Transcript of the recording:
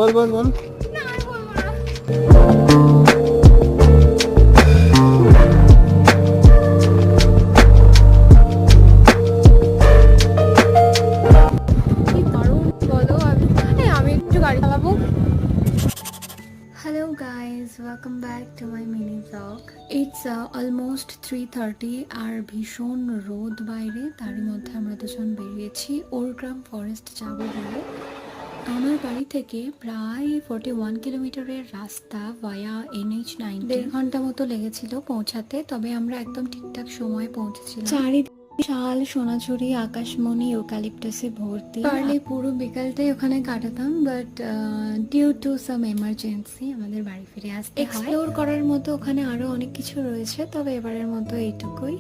বল বল বল। না আমি বলবো না। কি দারুণ বলো। আমি একটু গাড়ি চালাবো। Hello guys, welcome back to my mini vlog. It's almost 3:30 আর ভীষণ রোদ বাইরে, তারই মধ্যে আমরা দুজন বেরিয়েছি ওরগ্রাম ফরেস্ট যাব বলে। আমার বাড়ি থেকে প্রায় 41 কিলোমিটারের রাস্তা ভায়া NH-9। 1.5 ঘন্টা মতো লেগেছিল পৌঁছাতে, তবে আমরা একদম ঠিকঠাক সময় পৌঁছেছিলাম। চারিদিকে শাল, সোনাঝুরি, আকাশমণি, ইউক্যালিপটাসে ভর্তি। পারলে পুরো বিকালটাই ওখানে কাটাতাম, but due to some emergency আমাদের বাড়ি ফিরে আসতে হয়। এক্সপ্লোর করার মতো ওখানে আরো অনেক কিছু রয়েছে, তবে এবারের মতো এইটুকুই।